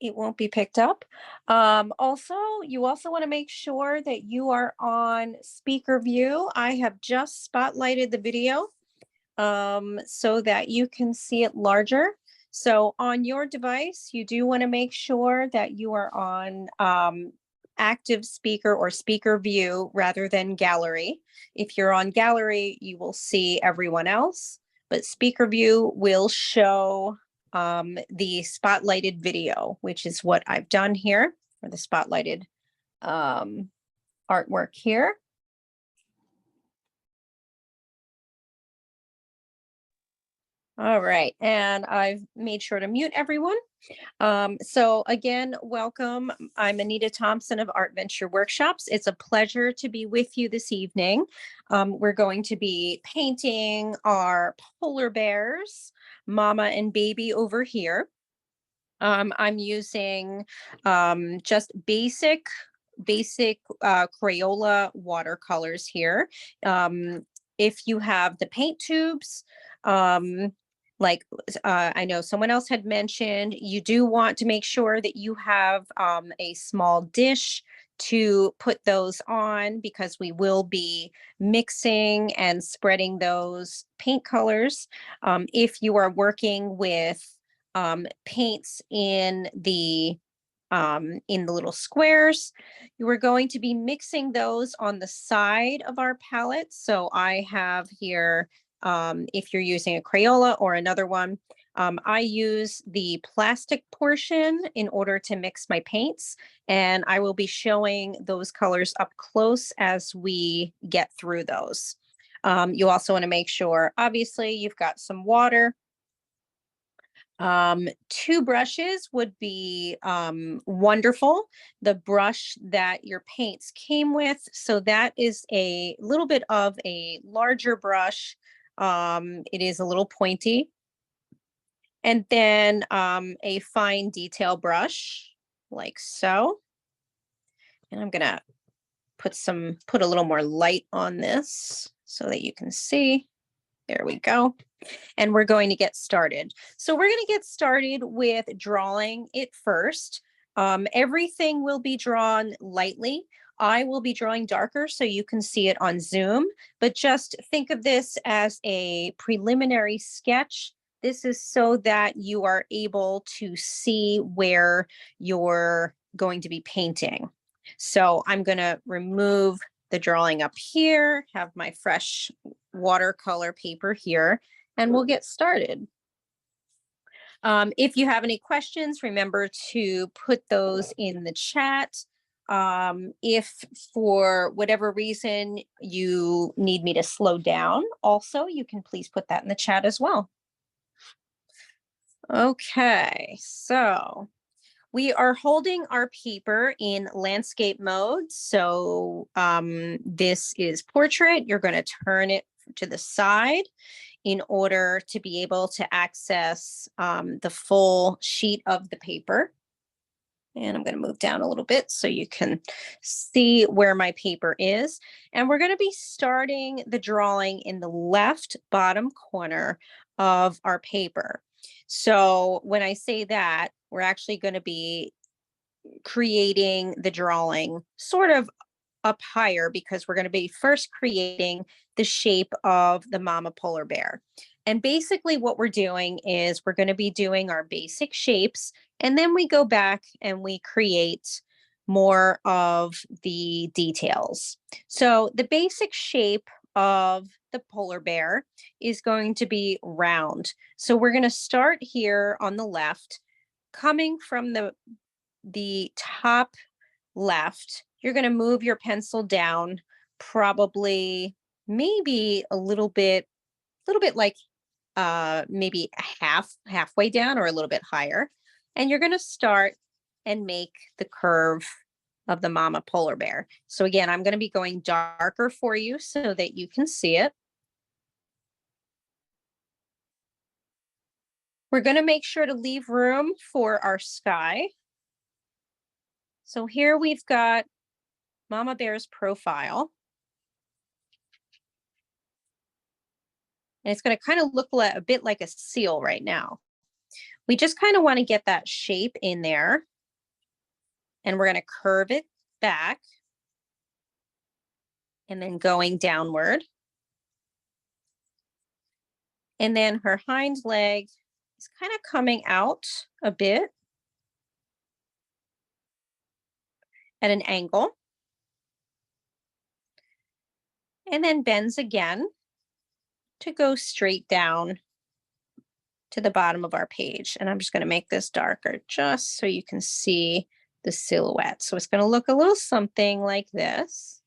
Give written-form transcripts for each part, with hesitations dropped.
it won't be picked up. Also, you also want to make sure that you are on speaker view. I have just spotlighted the video so that you can see it larger. So on your device, you do want to make sure that you are on active speaker or speaker view rather than gallery. If you're on gallery, you will see everyone else, but speaker view will show the spotlighted video, which is what I've done here, or the spotlighted artwork here. All right, and I've made sure to mute everyone. So again, welcome. I'm Anita Thompson of Art Venture Workshops. It's a pleasure to be with you this evening. We're going to be painting our polar bears, Mama and Baby over here. I'm using just basic Crayola watercolors here. If you have the paint tubes, like I know someone else had mentioned, you do want to make sure that you have a small dish to put those on, because we will be mixing and spreading those paint colors. If you are working with paints in the little squares, you are going to be mixing those on the side of our palette. So I have here, if you're using a Crayola or another one, I use the plastic portion in order to mix my paints, and I will be showing those colors up close as we get through those. You also want to make sure, obviously, you've got some water. 2 brushes would be wonderful. The brush that your paints came with, so that is a little bit of a larger brush. It is a little pointy. And then a fine detail brush, like so. And I'm gonna put a little more light on this so that you can see. There we go. And we're going to get started. So we're going to get started with drawing it first. Everything will be drawn lightly. I will be drawing darker so you can see it on Zoom, but just think of this as a preliminary sketch. This is so that you are able to see where you're going to be painting. So I'm going to remove the drawing up here, have my fresh watercolor paper here, and we'll get started. If you have any questions, remember to put those in the chat. If for whatever reason you need me to slow down, also, you can please put that in the chat as well. Okay, so we are holding our paper in landscape mode. So this is portrait. You're going to turn it to the side in order to be able to access the full sheet of the paper. And I'm going to move down a little bit so you can see where my paper is. And we're going to be starting the drawing in the left bottom corner of our paper. So when I say that, we're actually going to be creating the drawing sort of up higher, because we're going to be first creating the shape of the mama polar bear. And basically what we're doing is we're going to be doing our basic shapes, and then we go back and we create more of the details. So the basic shape of the polar bear is going to be round. So we're going to start here on the left, coming from the top left. You're going to move your pencil down probably maybe a little bit like maybe halfway down or a little bit higher. And you're going to start and make the curve of the mama polar bear. So again, I'm going to be going darker for you so that you can see it. We're going to make sure to leave room for our sky. So here we've got Mama Bear's profile. And it's going to kind of look a bit like a seal right now. We just kind of want to get that shape in there. And we're going to curve it back and then going downward. And then her hind leg is kind of coming out a bit at an angle. And then bends again to go straight down to the bottom of our page. And I'm just going to make this darker just so you can see the silhouette. So it's going to look a little something like this.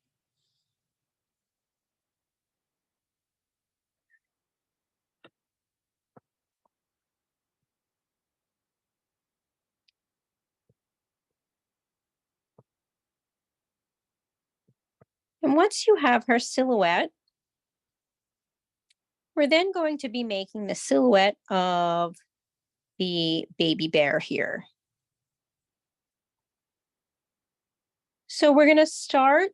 And once you have her silhouette, we're then going to be making the silhouette of the baby bear here. So we're going to start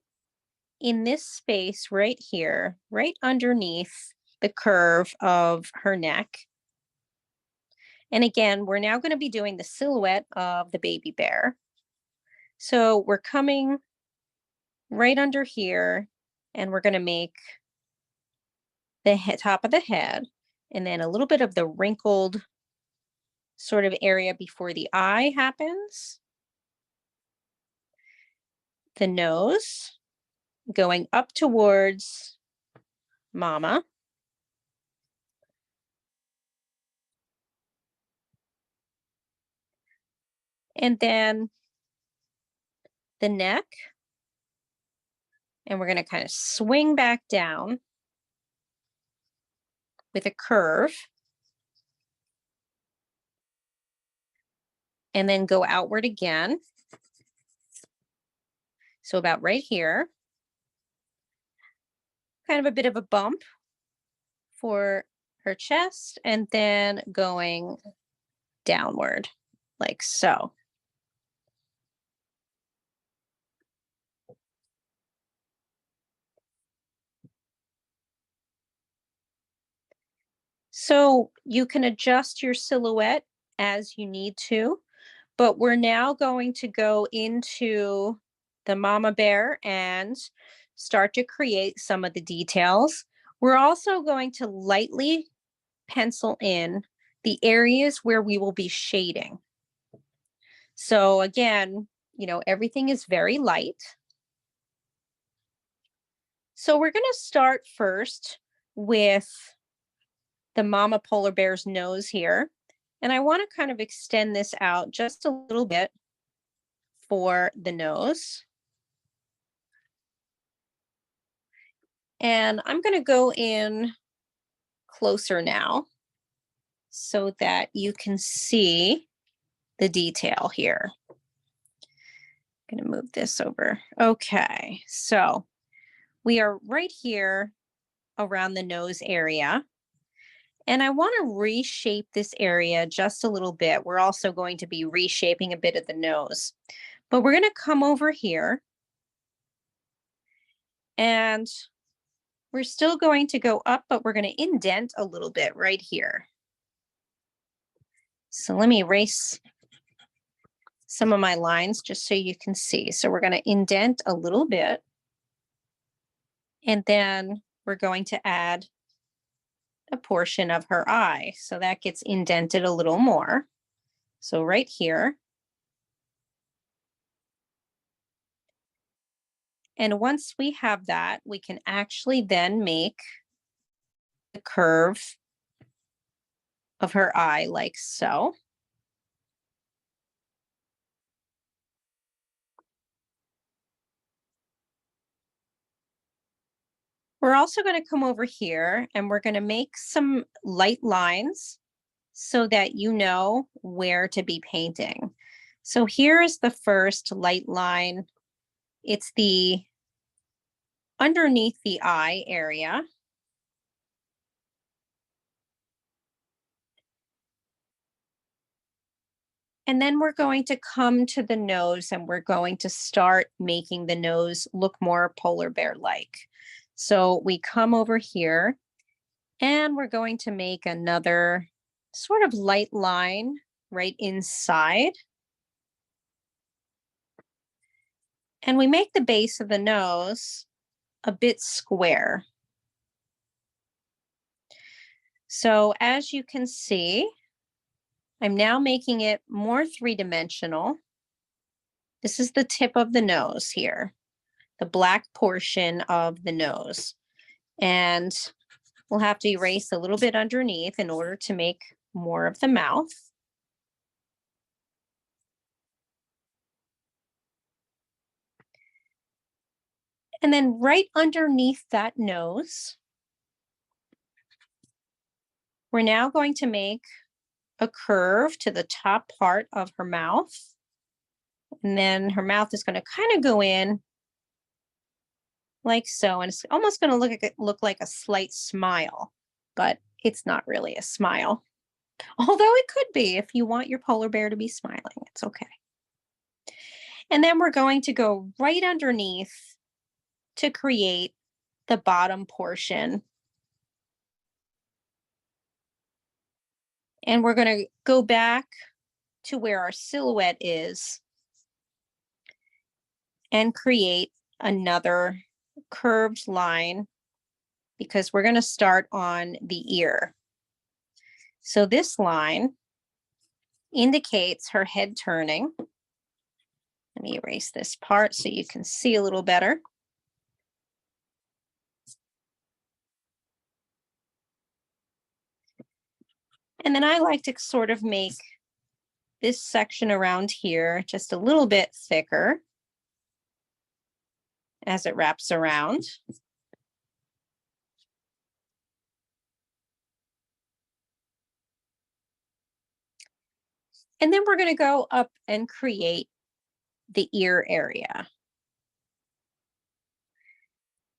in this space right here, right underneath the curve of her neck. And again, we're now going to be doing the silhouette of the baby bear. So we're coming right under here, and we're going to make the top of the head, and then a little bit of the wrinkled sort of area before the eye happens. The nose going up towards mama. And then the neck. And we're going to kind of swing back down with a curve. And then go outward again. So about right here. Kind of a bit of a bump for her chest, and then going downward like so. So you can adjust your silhouette as you need to, but we're now going to go into the mama bear and start to create some of the details. We're also going to lightly pencil in the areas where we will be shading. So again, everything is very light. So we're going to start first with the mama polar bear's nose here. And I want to kind of extend this out just a little bit for the nose. And I'm going to go in closer now so that you can see the detail here. I'm going to move this over. Okay, so we are right here around the nose area. And I want to reshape this area just a little bit. We're also going to be reshaping a bit of the nose. But we're going to come over here. And we're still going to go up, but we're going to indent a little bit right here. So let me erase some of my lines just so you can see. So we're going to indent a little bit. And then we're going to add a portion of her eye. So that gets indented a little more. So right here. And once we have that, we can actually then make the curve of her eye like so. We're also going to come over here and we're going to make some light lines so that you know where to be painting. So here is the first light line. It's the underneath the eye area. And then we're going to come to the nose and we're going to start making the nose look more polar bear-like. So we come over here and we're going to make another sort of light line right inside. And we make the base of the nose a bit square. So as you can see, I'm now making it more three-dimensional. This is the tip of the nose here, the black portion of the nose. And we'll have to erase a little bit underneath in order to make more of the mouth. And then right underneath that nose, we're now going to make a curve to the top part of her mouth. And then her mouth is going to kind of go in like so. And it's almost going to look like a slight smile, but it's not really a smile. Although it could be if you want your polar bear to be smiling, it's okay. And then we're going to go right underneath to create the bottom portion. And we're going to go back to where our silhouette is and create another curved line because we're going to start on the ear. So this line indicates her head turning. Let me erase this part so you can see a little better. And then I like to sort of make this section around here just a little bit thicker as it wraps around. And then we're going to go up and create the ear area.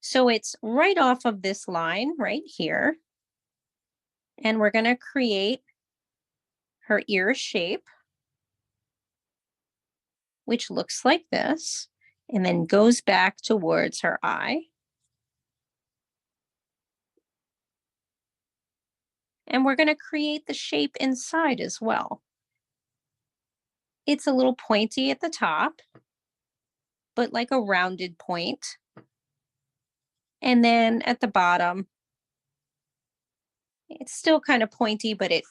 So it's right off of this line right here. And we're going to create her ear shape, which looks like this, and then goes back towards her eye. And we're going to create the shape inside as well. It's a little pointy at the top, but like a rounded point. And then at the bottom, it's still kind of pointy, but it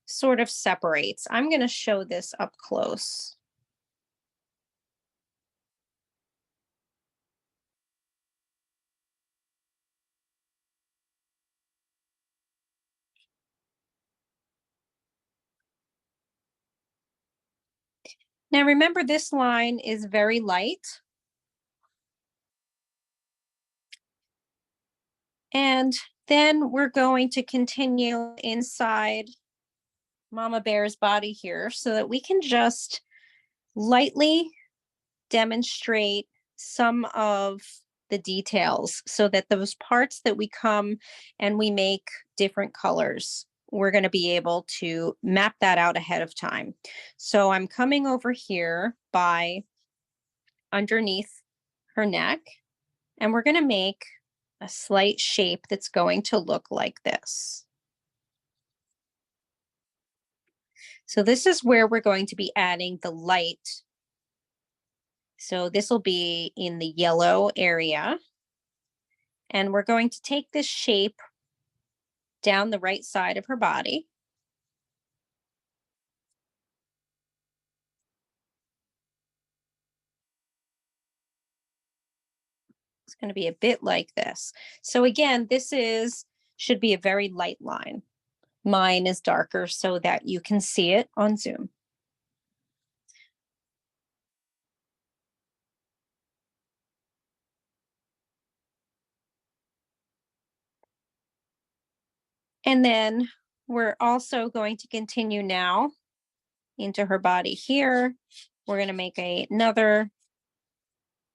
sort of separates. I'm going to show this up close. Now remember, this line is very light. And then we're going to continue inside Mama Bear's body here so that we can just lightly demonstrate some of the details so that those parts that we come and we make different colors, we're going to be able to map that out ahead of time. So I'm coming over here by underneath her neck, and we're going to make a slight shape that's going to look like this. So this is where we're going to be adding the light. So this will be in the yellow area. And we're going to take this shape down the right side of her body. It's going to be a bit like this. So again, should be a very light line. Mine is darker so that you can see it on Zoom. And then we're also going to continue now into her body here. We're going to make another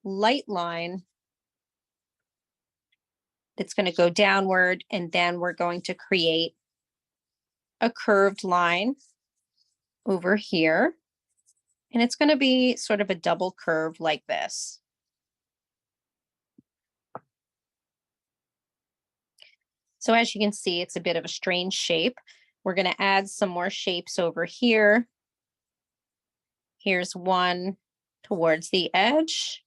light line that's going to go downward, and then we're going to create a curved line over here. And it's going to be sort of a double curve like this. So as you can see, it's a bit of a strange shape. We're going to add some more shapes over here. Here's one towards the edge.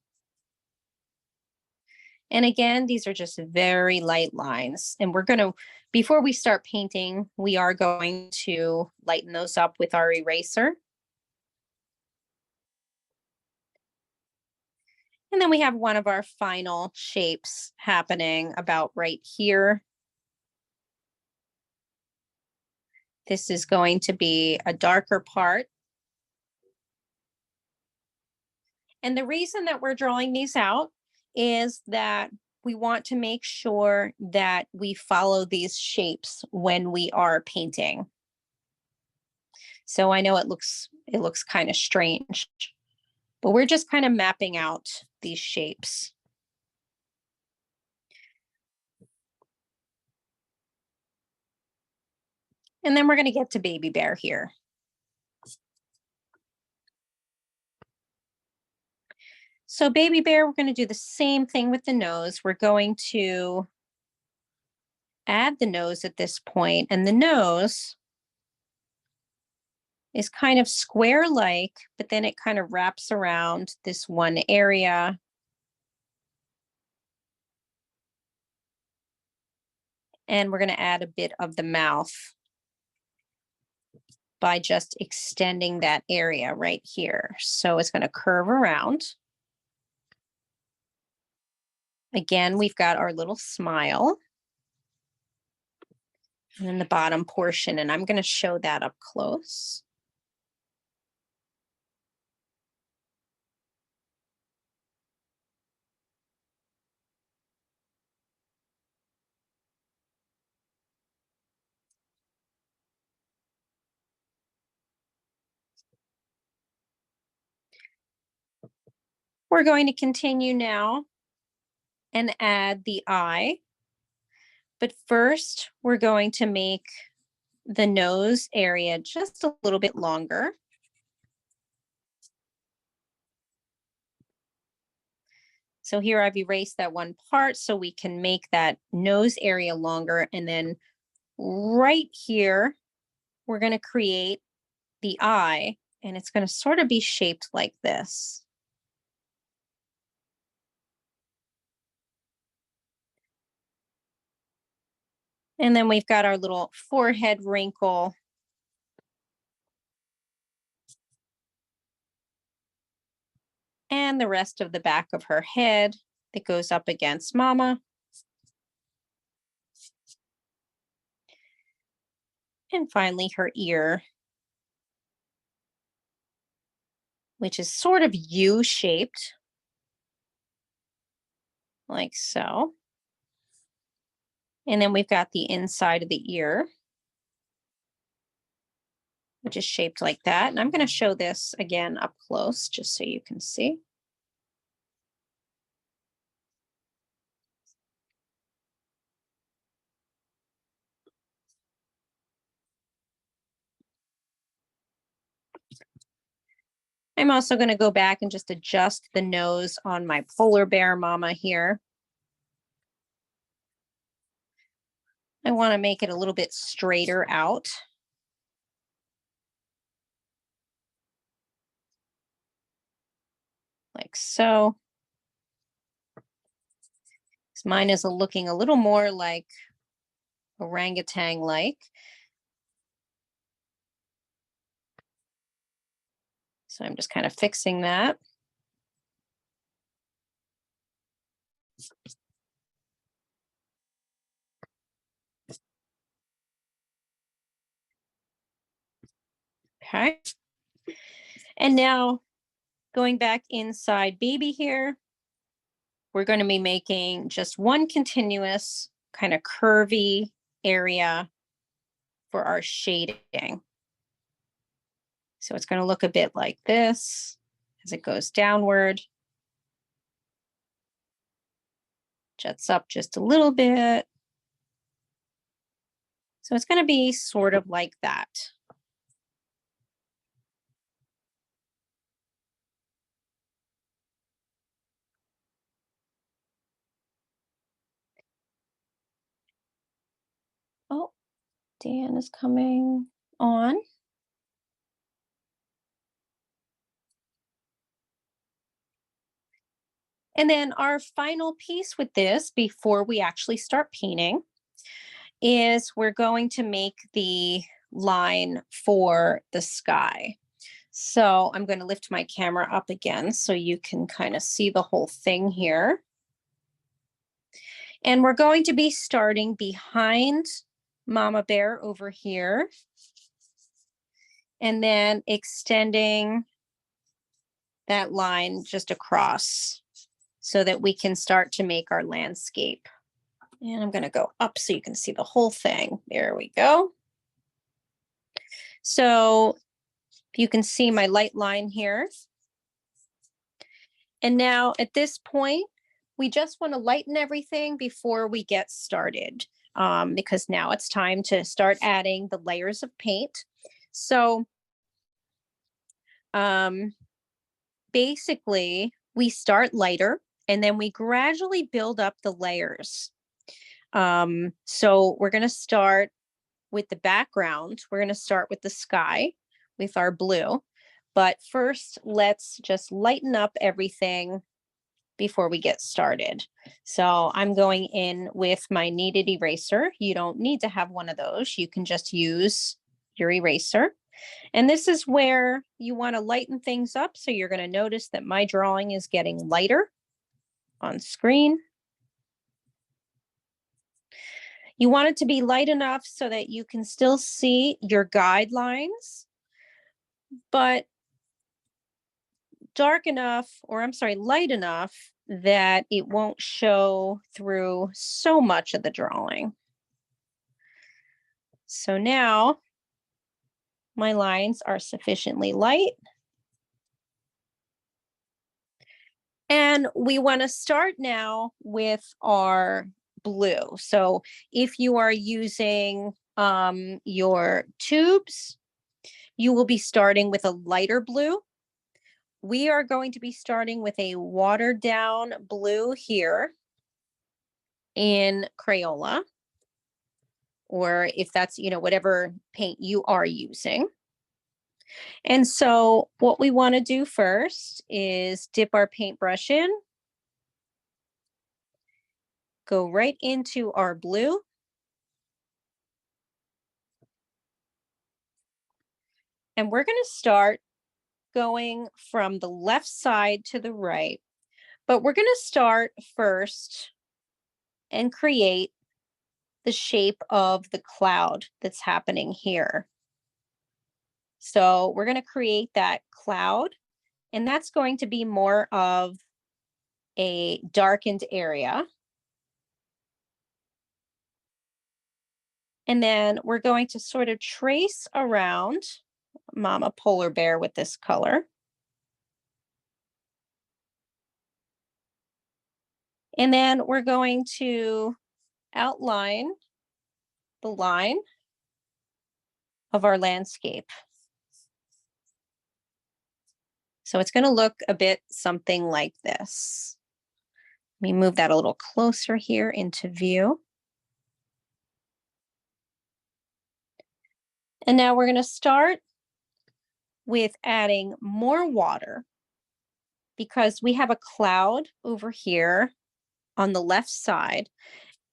And again, these are just very light lines. And we're going to, before we start painting, we are going to lighten those up with our eraser. And then we have one of our final shapes happening about right here. This is going to be a darker part. And the reason that we're drawing these out is that we want to make sure that we follow these shapes when we are painting. So I know it looks kind of strange, but we're just kind of mapping out these shapes. And then we're going to get to Baby Bear here. So Baby Bear, we're going to do the same thing with the nose. We're going to add the nose at this point, and the nose is kind of square-like, but then it kind of wraps around this one area. And we're going to add a bit of the mouth by just extending that area right here. So it's going to curve around. Again, we've got our little smile. And then the bottom portion, and I'm going to show that up close. We're going to continue now and add the eye. But first, we're going to make the nose area just a little bit longer. So here I've erased that one part so we can make that nose area longer. And then right here, we're going to create the eye, and it's going to sort of be shaped like this. And then we've got our little forehead wrinkle. And the rest of the back of her head that goes up against Mama. And finally, her ear, which is sort of U-shaped, like so. And then we've got the inside of the ear, which is shaped like that. And I'm going to show this again up close just so you can see. I'm also going to go back and just adjust the nose on my polar bear mama here. I want to make it a little bit straighter out. Like so. Mine is looking a little more like orangutan-like. So I'm just kind of fixing that. Okay. And now going back inside Baby here, we're going to be making just one continuous kind of curvy area for our shading. So it's going to look a bit like this as it goes downward. Jets up just a little bit. So it's going to be sort of like that. Oh, Dan is coming on. And then our final piece with this before we actually start painting is we're going to make the line for the sky. So I'm going to lift my camera up again so you can kind of see the whole thing here. And we're going to be starting behind Mama Bear over here and then extending that line just across so that we can start to make our landscape. And I'm going to go up so you can see the whole thing. There we go. So you can see my light line here. And now at this point, we just want to lighten everything before we get started, because now it's time to start adding the layers of paint. So basically, we start lighter and then we gradually build up the layers. So we're going to start with the background. We're going to start with the sky with our blue. But first, let's just lighten up everything before we get started. So I'm going in with my kneaded eraser. You don't need to have one of those. You can just use your eraser. And this is where you want to lighten things up. So you're going to notice that my drawing is getting lighter on screen. You want it to be light enough so that you can still see your guidelines, but dark enough, or I'm sorry, light enough that it won't show through so much of the drawing. So now my lines are sufficiently light. And we want to start now with our blue. So if you are using your tubes, you will be starting with a lighter blue. We are going to be starting with a watered down blue here in Crayola, or if that's, whatever paint you are using. And so what we want to do first is dip our paintbrush in, go right into our blue. And we're going to start going from the left side to the right, but we're going to start first and create the shape of the cloud that's happening here. So we're going to create that cloud, and that's going to be more of a darkened area. And then we're going to sort of trace around Mama Polar Bear with this color. And then we're going to outline the line of our landscape. So it's going to look a bit something like this. Let me move that a little closer here into view. And now we're going to start with adding more water because we have a cloud over here on the left side.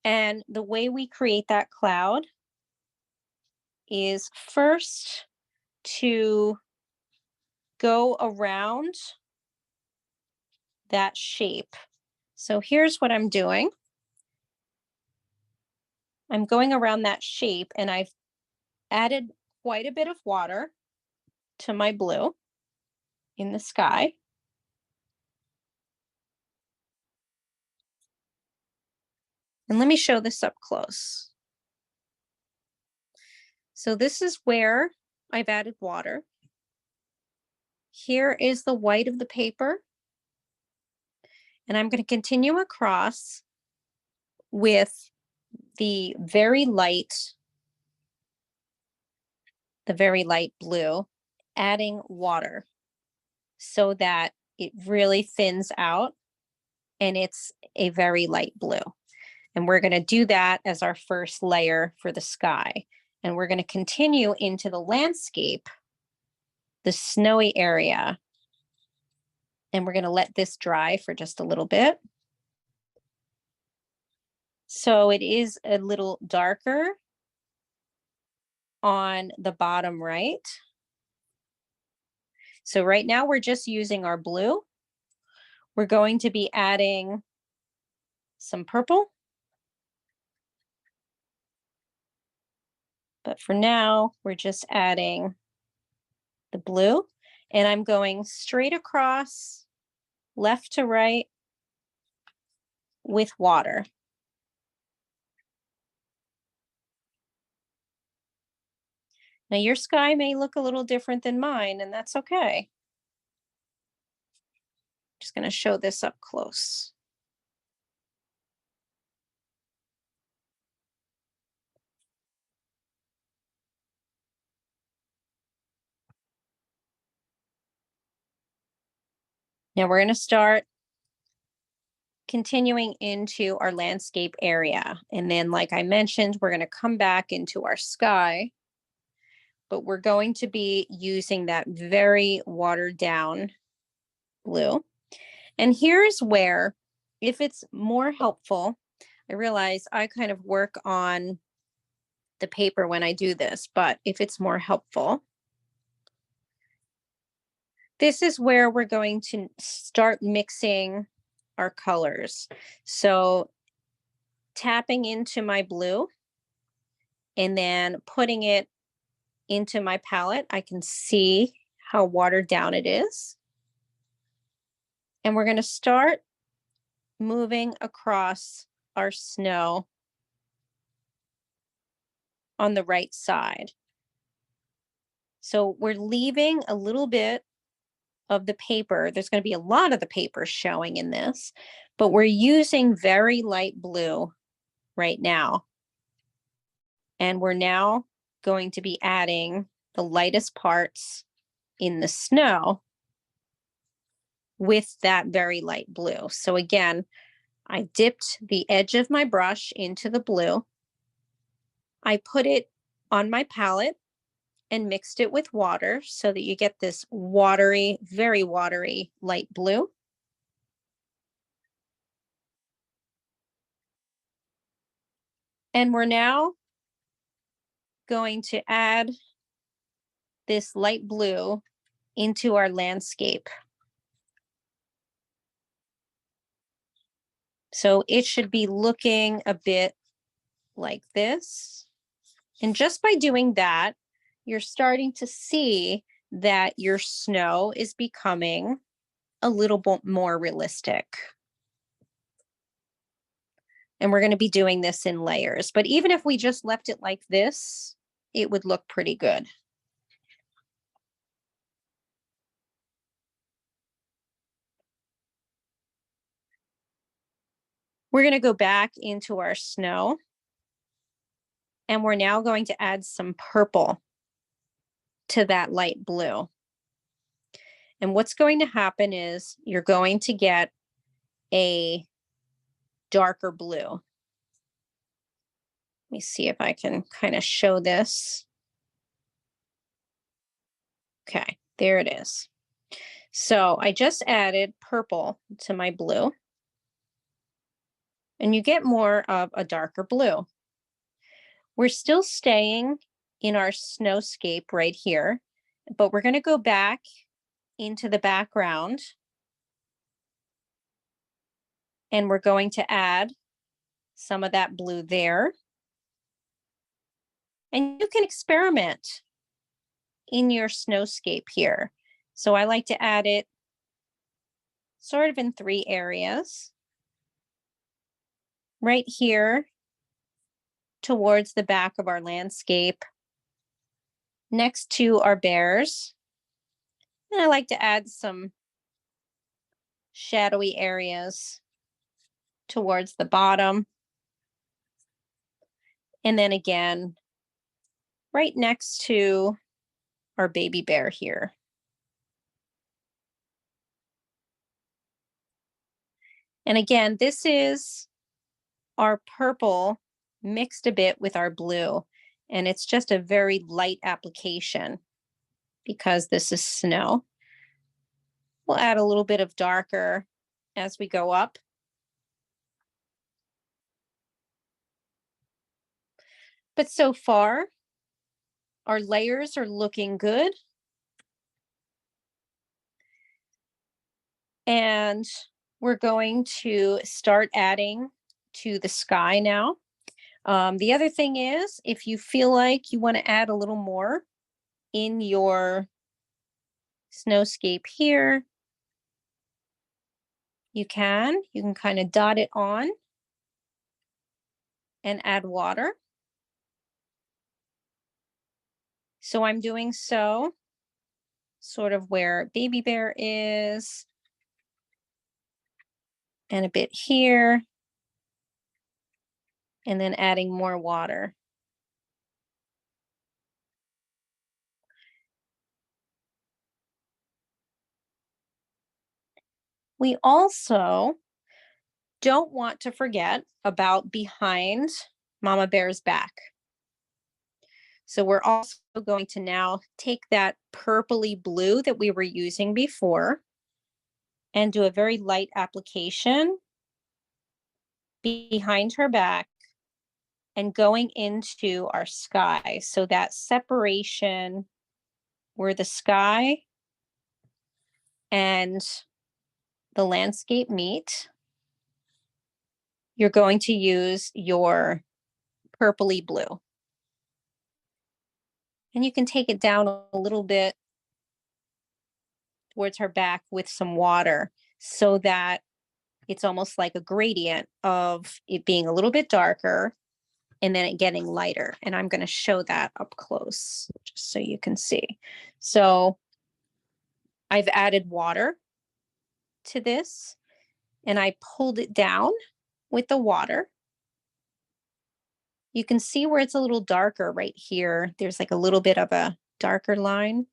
And the way we create that cloud is first to go around that shape. So here's what I'm doing. I'm going around that shape and I've added quite a bit of water to my blue in the sky. And let me show this up close. So this is where I've added water. Here is the white of the paper. And I'm going to continue across with the very light blue, adding water so that it really thins out and it's a very light blue. And we're going to do that as our first layer for the sky. And we're going to continue into the landscape, the snowy area, And we're going to let this dry for just a little bit. So it is a little darker on the bottom right. So right now we're just using our blue. We're going to be adding some purple. But for now, we're just adding the blue. And I'm going straight across, left to right, with water. Now your sky may look a little different than mine, and that's okay. Just going to show this up close. Now we're going to start continuing into our landscape area. And then, like I mentioned, we're going to come back into our sky, but we're going to be using that very watered down blue. And here's where, if it's more helpful, I realize I kind of work on the paper when I do this, but if it's more helpful, this is where we're going to start mixing our colors. So tapping into my blue and then putting it into my palette, I can see how watered down it is. And we're going to start moving across our snow on the right side. So we're leaving a little bit of the paper. There's going to be a lot of the paper showing in this, but we're using very light blue right now. And we're now going to be adding the lightest parts in the snow with that very light blue. So again, I dipped the edge of my brush into the blue. I put it on my palette and mixed it with water so that you get this watery, very watery light blue. And we're now going to add this light blue into our landscape. So it should be looking a bit like this. And just by doing that, you're starting to see that your snow is becoming a little bit more realistic. And we're going to be doing this in layers. But even if we just left it like this, it would look pretty good. We're going to go back into our snow. And we're now going to add some purple to that light blue. And what's going to happen is you're going to get a darker blue. Let me see if I can kind of show this. Okay, there it is. So I just added purple to my blue. And you get more of a darker blue. We're still staying in our snowscape right here, but we're going to go back into the background. And we're going to add some of that blue there. And you can experiment in your snowscape here. So I like to add it sort of in 3 areas. Right here towards the back of our landscape, next to our bears. And I like to add some shadowy areas towards the bottom. And then again, right next to our baby bear here. And again, this is our purple mixed a bit with our blue. And it's just a very light application because this is snow. We'll add a little bit of darker as we go up. But so far, our layers are looking good. And we're going to start adding to the sky now. The other thing is, if you feel like you want to add a little more in your snowscape here, you can kind of dot it on and add water. So I'm doing so sort of where Baby Bear is, and a bit here, and then adding more water. We also don't want to forget about behind Mama Bear's back. So we're also going to now take that purpley blue that we were using before and do a very light application behind her back and going into our sky. So that separation where the sky and the landscape meet, you're going to use your purpley blue. And you can take it down a little bit towards her back with some water so that it's almost like a gradient of it being a little bit darker and then it getting lighter. And I'm going to show that up close just so you can see. So I've added water to this and I pulled it down with the water. You can see where it's a little darker right here. There's like a little bit of a darker line.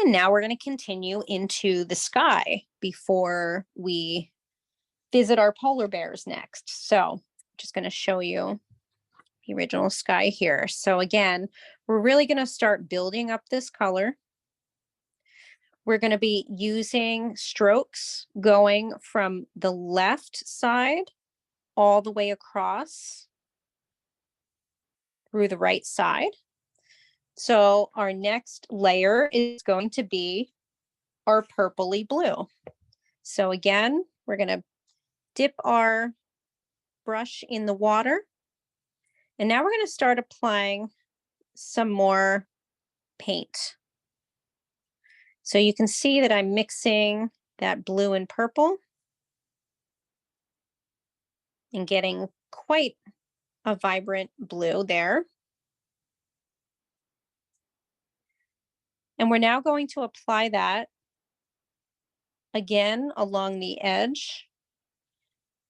And now we're going to continue into the sky before we visit our polar bears next. So I'm just going to show you the original sky here. So again, we're really going to start building up this color. We're going to be using strokes going from the left side all the way across through the right side. So our next layer is going to be our purpley blue. So again, we're going to dip our brush in the water. And now we're going to start applying some more paint. So you can see that I'm mixing that blue and purple and getting quite a vibrant blue there. And we're now going to apply that again along the edge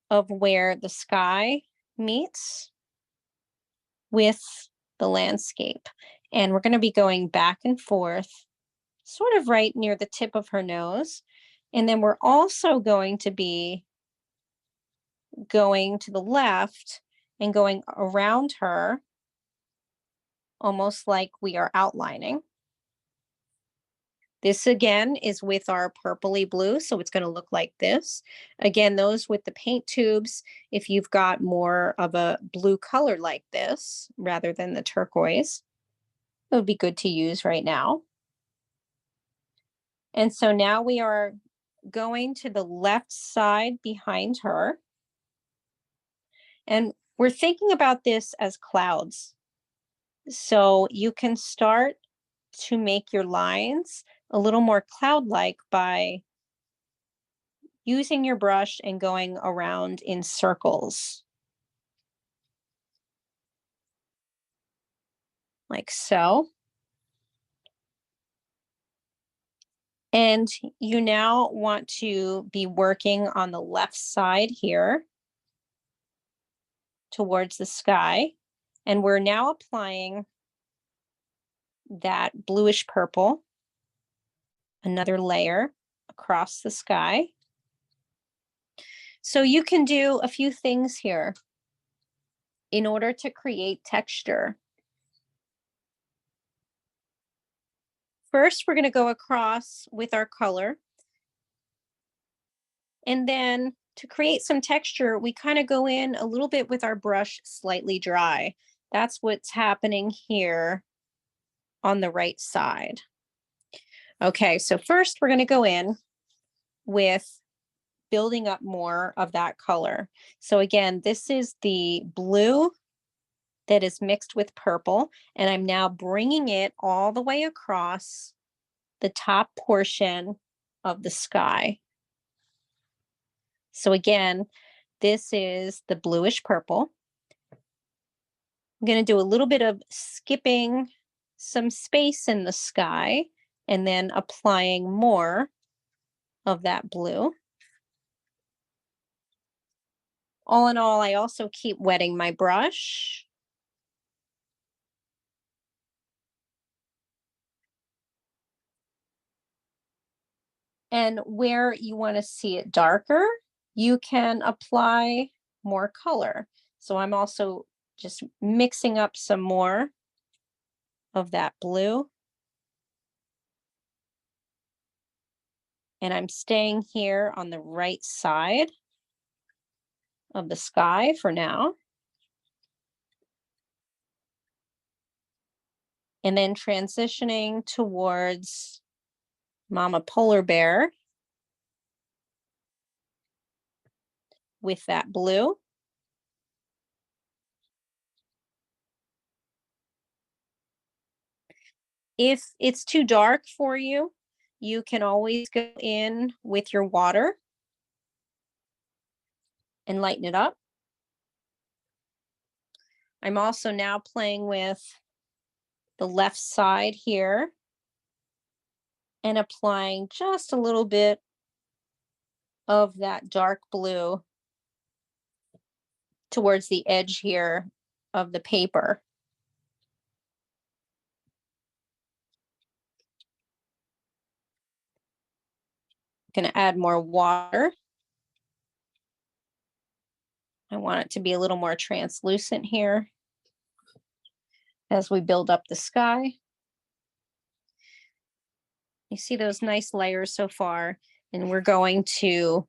of where the sky meets with the landscape. And we're going to be going back and forth, sort of right near the tip of her nose. And then we're also going to be going to the left and going around her, almost like we are outlining. This again is with our purpley blue, so it's going to look like this. Again, those with the paint tubes, if you've got more of a blue color like this, rather than the turquoise, it would be good to use right now. And so now we are going to the left side behind her. And we're thinking about this as clouds. So you can start to make your lines a little more cloud-like by using your brush and going around in circles. Like so. And you now want to be working on the left side here towards the sky. And we're now applying that bluish purple, another layer across the sky. So you can do a few things here in order to create texture. First, we're going to go across with our color. And then to create some texture, we kind of go in a little bit with our brush slightly dry. That's what's happening here on the right side. Okay, so first we're going to go in with building up more of that color. So again, this is the blue that is mixed with purple, and I'm now bringing it all the way across the top portion of the sky. So again, this is the bluish purple. I'm going to do a little bit of skipping some space in the sky and then applying more of that blue. All in all, I also keep wetting my brush. And where you want to see it darker, you can apply more color. So I'm also just mixing up some more of that blue. And I'm staying here on the right side of the sky for now. And then transitioning towards Mama Polar Bear with that blue. If it's too dark for you, you can always go in with your water and lighten it up. I'm also now playing with the left side here and applying just a little bit of that dark blue towards the edge here of the paper. Going to add more water. I want it to be a little more translucent here as we build up the sky. You see those nice layers so far, and we're going to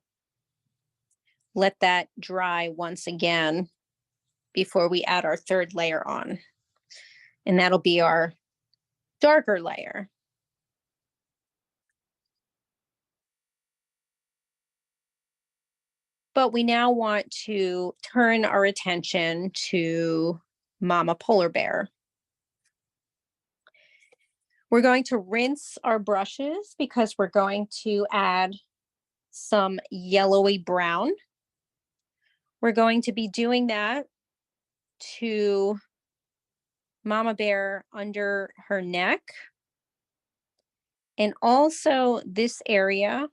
let that dry once again before we add our third layer on. And that'll be our darker layer. But we now want to turn our attention to Mama Polar Bear. We're going to rinse our brushes because we're going to add some yellowy brown. We're going to be doing that to Mama Bear under her neck. And also this area,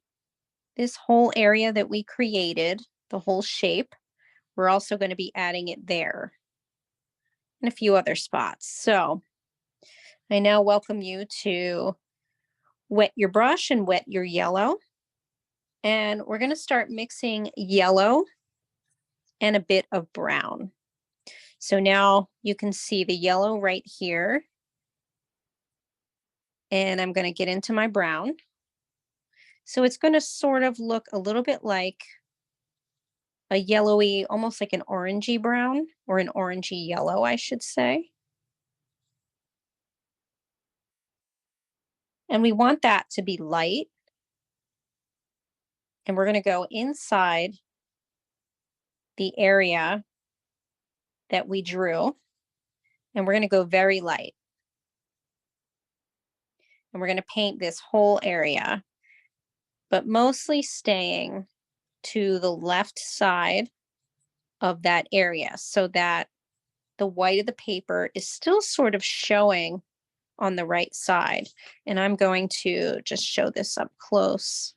this whole area that we created, the whole shape, we're also going to be adding it there and a few other spots. So I now welcome you to wet your brush and wet your yellow. And we're going to start mixing yellow and a bit of brown. So now you can see the yellow right here. And I'm going to get into my brown. So it's going to sort of look a little bit like a yellowy, almost like an orangey brown, or an orangey yellow, I should say. And we want that to be light. And we're going to go inside the area that we drew. And we're going to go very light. And we're going to paint this whole area, but mostly staying to the left side of that area so that the white of the paper is still sort of showing on the right side. And I'm going to just show this up close.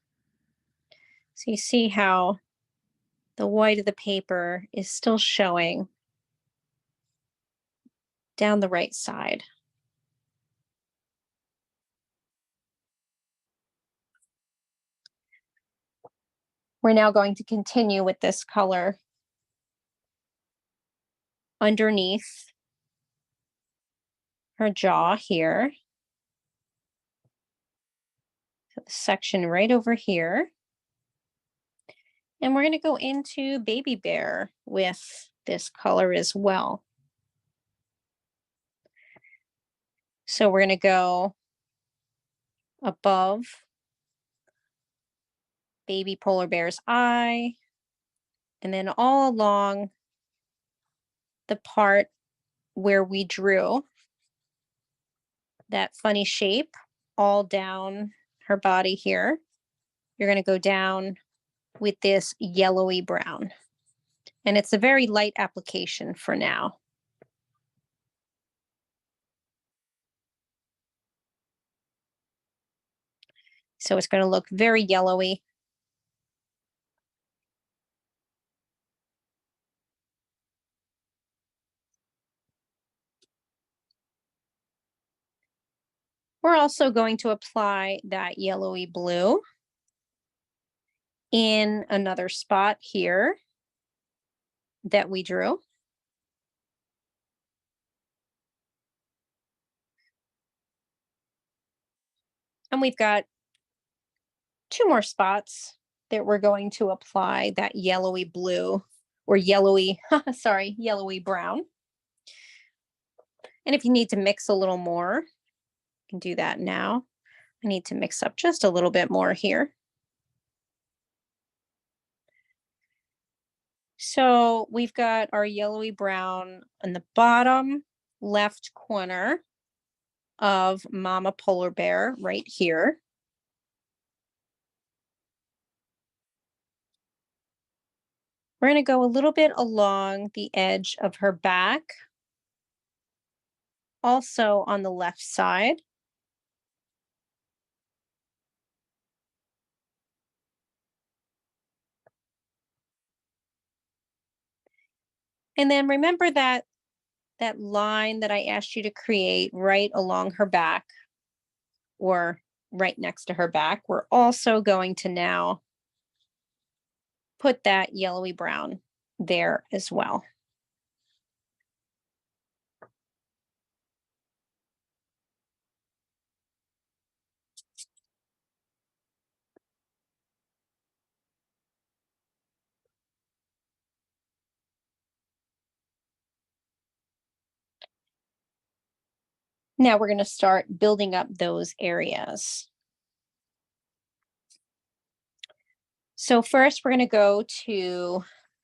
So you see how the white of the paper is still showing down the right side. We're now going to continue with this color underneath her jaw here. So the section right over here. And we're going to go into Baby Bear with this color as well. So we're going to go above Baby Polar Bear's eye, and then all along the part where we drew that funny shape, all down her body here. You're going to go down with this yellowy brown. And it's a very light application for now. So it's going to look very yellowy. We're also going to apply that yellowy blue in another spot here that we drew. And we've got 2 more spots that we're going to apply that yellowy blue or yellowy, sorry, yellowy brown. And if you need to mix a little more, you can do that now. I need to mix up just a little bit more here. So we've got our yellowy brown in the bottom left corner of Mama Polar Bear right here. We're going to go a little bit along the edge of her back, also on the left side. And then remember that line that I asked you to create right along her back or right next to her back. We're also going to now put that yellowy brown there as well. Now we're going to start building up those areas. So first we're going to go to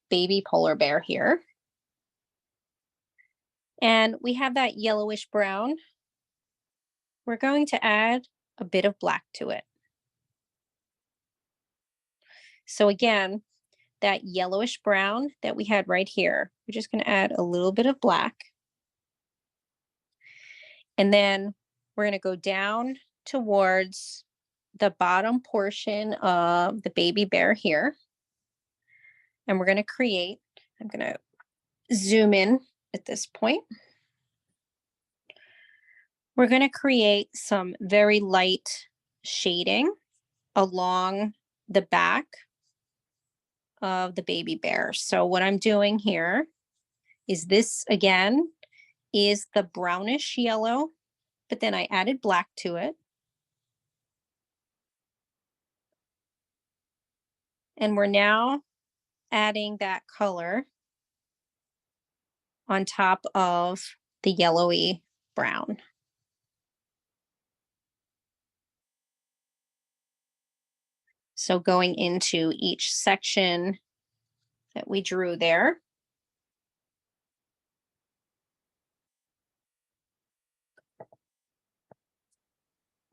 Baby Polar Bear here. And we have that yellowish brown. We're going to add a bit of black to it. So again, that yellowish brown that we had right here, we're just going to add a little bit of black. And then we're going to go down towards the bottom portion of the baby bear here. And we're going to create, I'm going to zoom in at this point. We're going to create some very light shading along the back of the baby bear. So what I'm doing here is this again is the brownish yellow, but then I added black to it. And we're now adding that color on top of the yellowy brown. So going into each section that we drew there.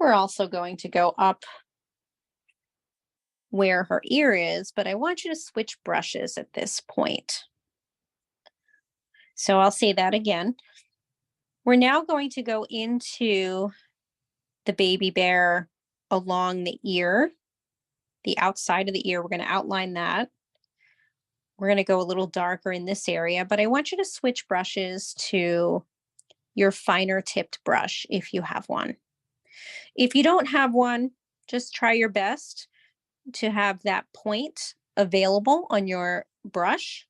We're also going to go up where her ear is, but I want you to switch brushes at this point. So I'll say that again. We're now going to go into the baby bear along the ear, the outside of the ear. We're going to outline that. We're going to go a little darker in this area, but I want you to switch brushes to your finer tipped brush if you have one. If you don't have one, just try your best to have that point available on your brush.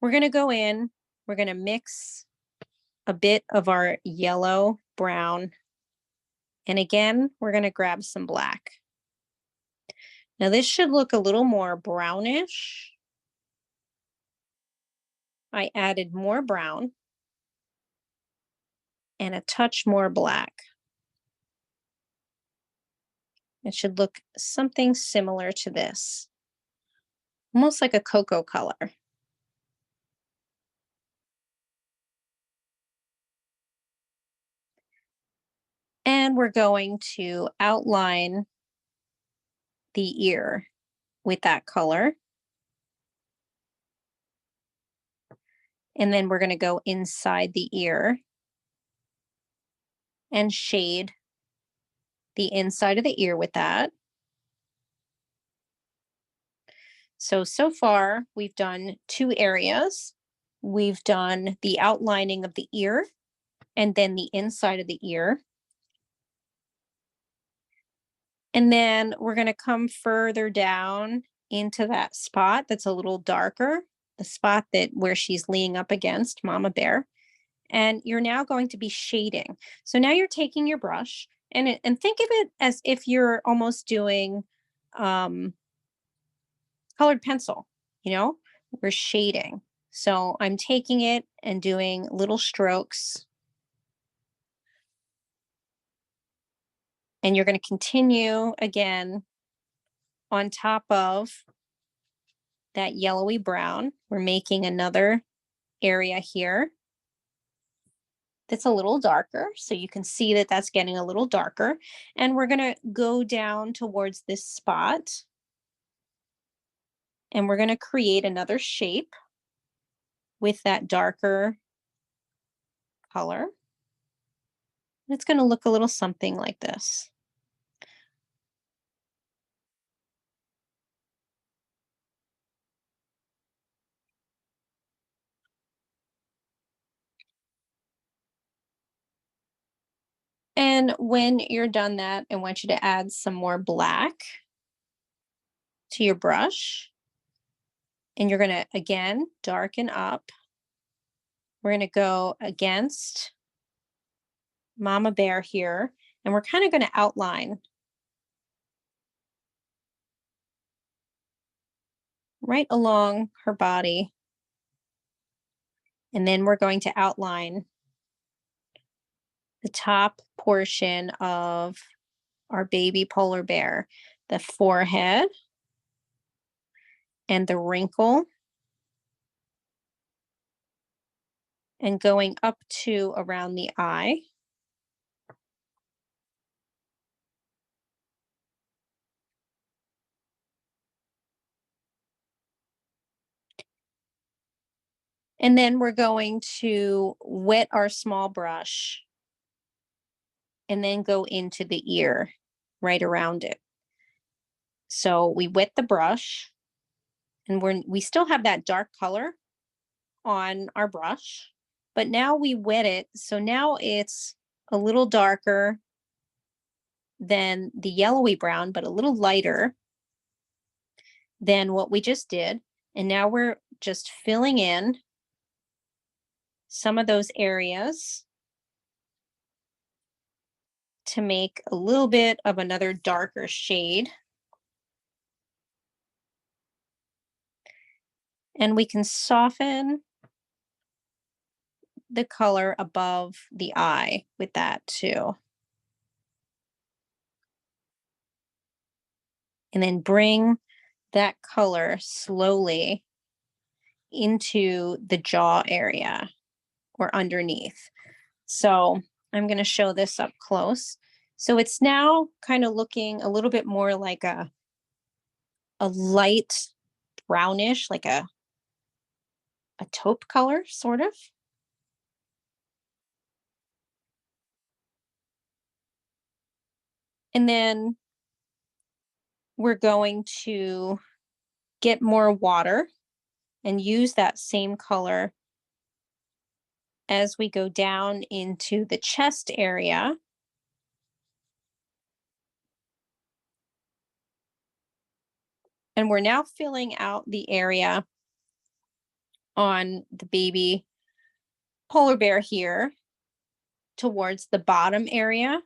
We're going to go in, we're going to mix a bit of our yellow brown, and again, we're going to grab some black. Now this should look a little more brownish. I added more brown and a touch more black. It should look something similar to this, almost like a cocoa color. And we're going to outline the ear with that color. And then we're going to go inside the ear and shade the inside of the ear with that. So far we've done 2 areas. We've done the outlining of the ear and then the inside of the ear. And then we're going to come further down into that spot that's a little darker, the spot that where she's leaning up against Mama Bear. And you're now going to be shading. So now you're taking your brush and think of it as if you're almost doing colored pencil, you know, we're shading. So I'm taking it and doing little strokes. And you're going to continue again on top of that yellowy brown. We're making another area here that's a little darker. So you can see that that's getting a little darker. And we're going to go down towards this spot. And we're going to create another shape with that darker color. It's going to look a little something like this. And when you're done that, I want you to add some more black to your brush. And you're going to, again, darken up. We're going to go against Mama Bear here, and we're kind of going to outline right along her body. And then we're going to outline the top portion of our baby polar bear, the forehead and the wrinkle, and going up to around the eye. And then we're going to wet our small brush and then go into the ear right around it. So we wet the brush and we still have that dark color on our brush, but now we wet it. So now it's a little darker than the yellowy brown, but a little lighter than what we just did. And now we're just filling in some of those areas to make a little bit of another darker shade. And we can soften the color above the eye with that too. And then bring that color slowly into the jaw area or underneath. So I'm going to show this up close. So it's now kind of looking a little bit more like a light brownish, like a taupe color, sort of. And then we're going to get more water and use that same color as we go down into the chest area. And we're now filling out the area on the baby polar bear here towards the bottom area.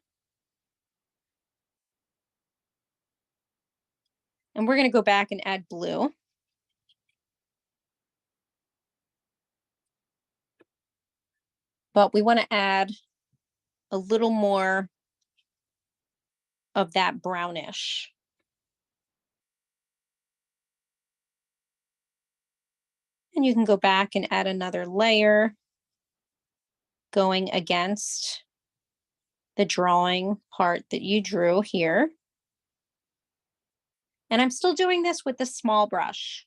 And we're going to go back and add blue. But we want to add a little more of that brownish. And you can go back and add another layer going against the drawing part that you drew here. And I'm still doing this with the small brush.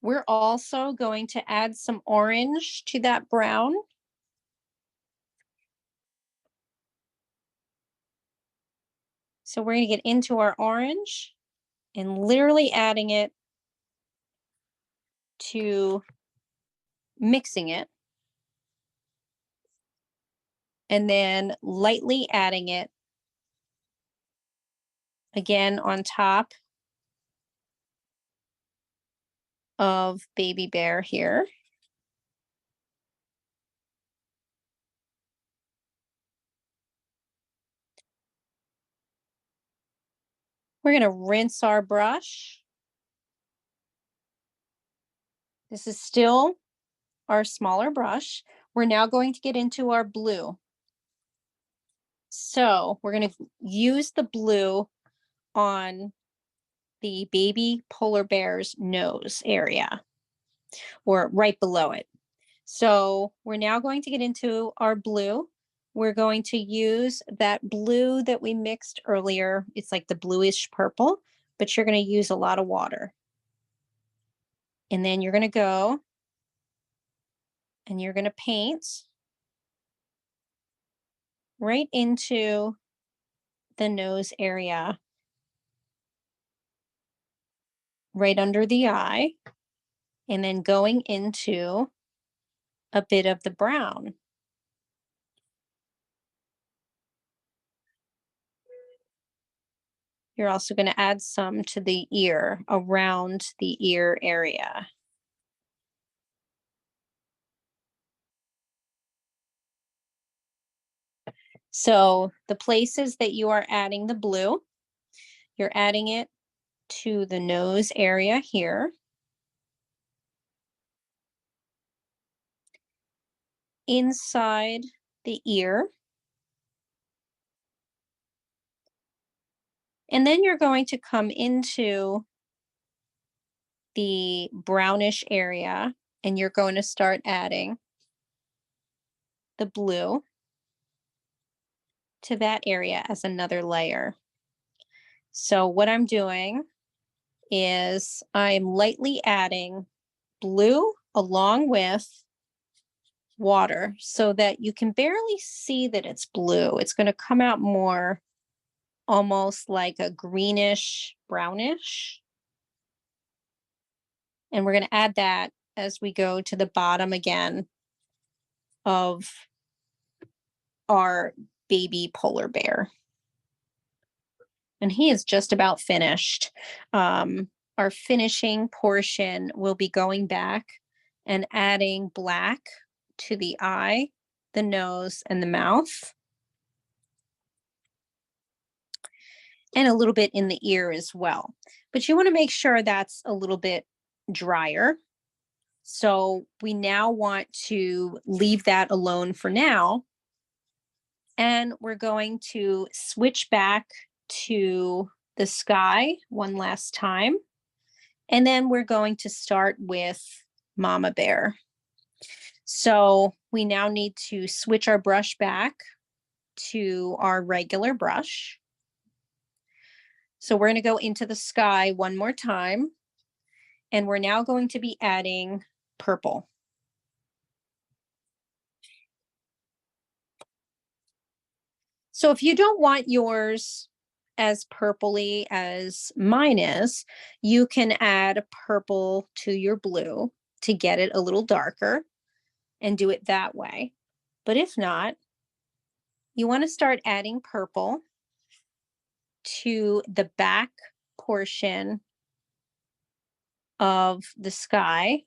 We're also going to add some orange to that brown. So we're going to get into our orange and literally adding it to mixing it. And then lightly adding it again on top of baby bear here. We're going to rinse our brush. This is still our smaller brush. We're now going to get into our blue. So we're going to use the blue on the baby polar bear's nose area, or right below it. So we're now going to get into our blue. We're going to use that blue that we mixed earlier. It's like the bluish purple, but you're going to use a lot of water. And then you're going to go and you're going to paint right into the nose area, right under the eye, and then going into a bit of the brown. You're also going to add some to the ear, around the ear area. So the places that you are adding the blue, you're adding it to the nose area here, inside the ear, and then you're going to come into the brownish area and you're going to start adding the blue to that area as another layer. So what I'm doing is I'm lightly adding blue along with water so that you can barely see that it's blue. It's going to come out more almost like a greenish brownish. And we're going to add that as we go to the bottom again of our baby polar bear. And he is just about finished. Our finishing portion will be going back and adding black to the eye, the nose, and the mouth. And a little bit in the ear as well. But you want to make sure that's a little bit drier. So we now want to leave that alone for now. And we're going to switch back to the sky one last time. And then we're going to start with Mama Bear. So we now need to switch our brush back to our regular brush. So we're going to go into the sky one more time. And we're now going to be adding purple. So if you don't want yours as purpley as mine is, you can add purple to your blue to get it a little darker. and do it that way. But if not, you want to start adding purple to the back portion of the sky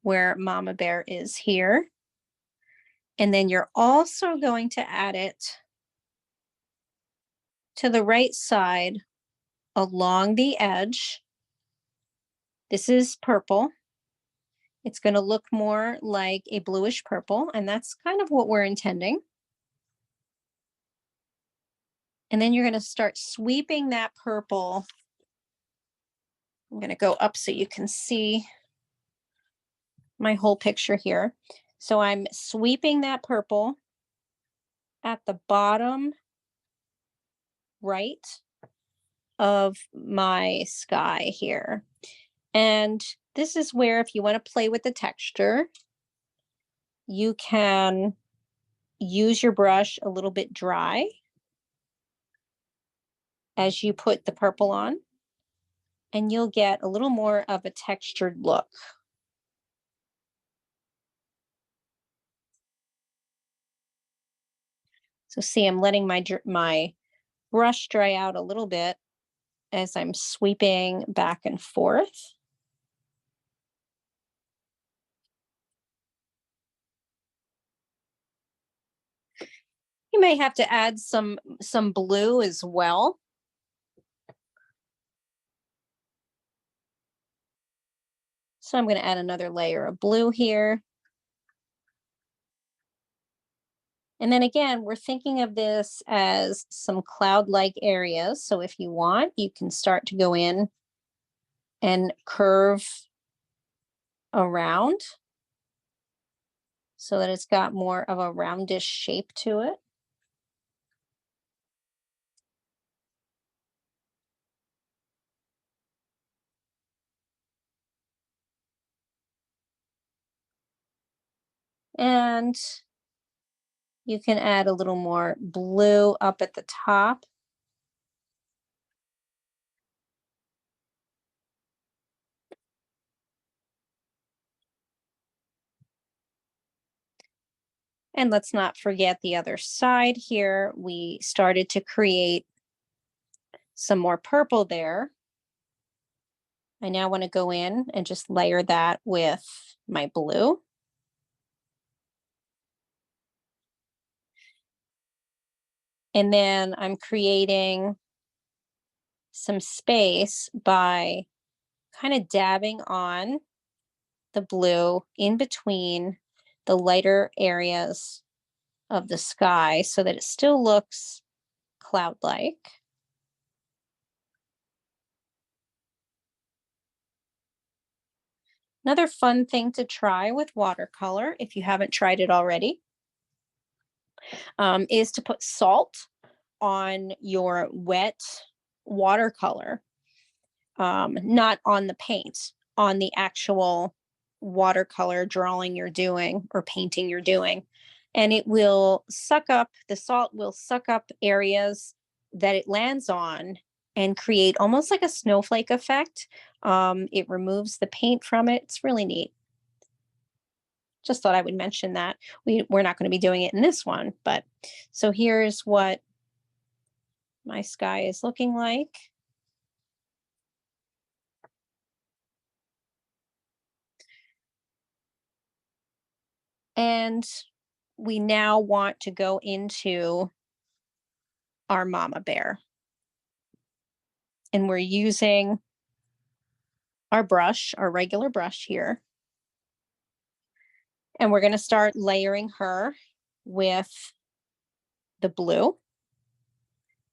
where Mama Bear is here. And then you're also going to add it to the right side along the edge. This is purple. It's going to look more like a bluish purple, and that's kind of what we're intending. And then you're going to start sweeping that purple. I'm going to go up so you can see my whole picture here. So I'm sweeping that purple at the bottom right of my sky here. And this is where, if you want to play with the texture, you can use your brush a little bit dry as you put the purple on, and you'll get a little more of a textured look. So see, I'm letting my brush dry out a little bit as I'm sweeping back and forth. You may have to add some blue as well. So I'm going to add another layer of blue here. And then again, we're thinking of this as some cloud-like areas. So if you want, you can start to go in and curve around so that it's got more of a roundish shape to it. And you can add a little more blue up at the top. And let's not forget the other side here. We started to create some more purple there. I now want to go in and just layer that with my blue. And then I'm creating some space by kind of dabbing on the blue in between the lighter areas of the sky so that it still looks cloud-like. Another fun thing to try with watercolor, if you haven't tried it already, is to put salt on your wet watercolor, not on the paint, on the actual watercolor drawing you're doing or painting you're doing. And it will suck up, the salt will suck up areas that it lands on and create almost like a snowflake effect. It removes the paint from it. It's really neat. Just thought I would mention that. We're not going to be doing it in this one, but so here's what my sky is looking like. And we now want to go into our mama bear. And we're using our brush, our regular brush here. And we're going to start layering her with the blue,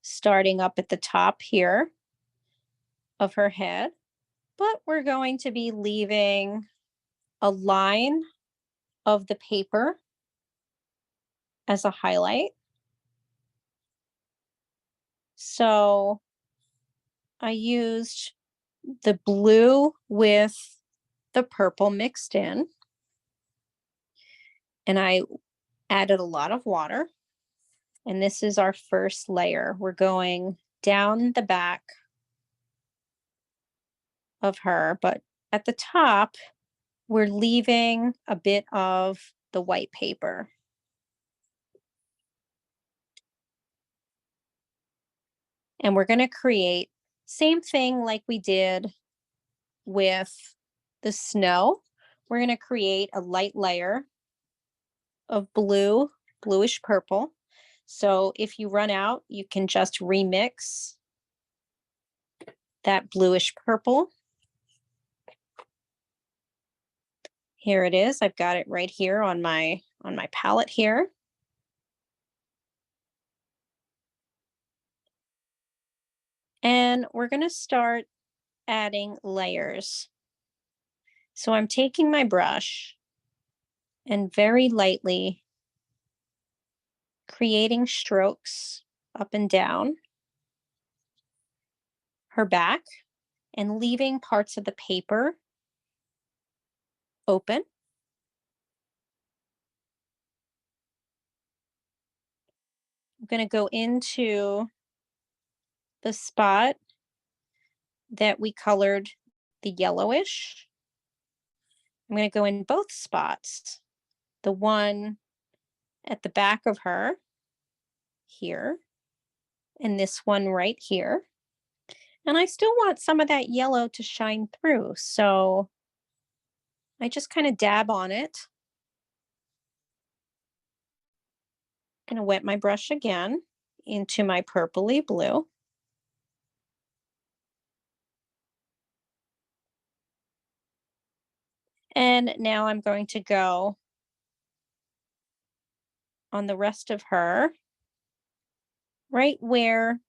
starting up at the top here of her head. But we're going to be leaving a line of the paper as a highlight. So I used the blue with the purple mixed in, and I added a lot of water. And this is our first layer. We're going down the back of her, but at the top, we're leaving a bit of the white paper. And we're going to create same thing like we did with the snow. We're going to create a light layer of blue, bluish purple. So if you run out, you can just remix that bluish purple. Here it is. I've got it right here on my palette here. And we're going to start adding layers. So I'm taking my brush and very lightly creating strokes up and down her back and leaving parts of the paper open. I'm going to go into the spot that we colored the yellowish. I'm going to go in both spots, the one at the back of her here, and this one right here. And I still want some of that yellow to shine through, so I just kind of dab on it. I'm going to wet my brush again into my purpley blue. And now I'm going to go on the rest of her, right where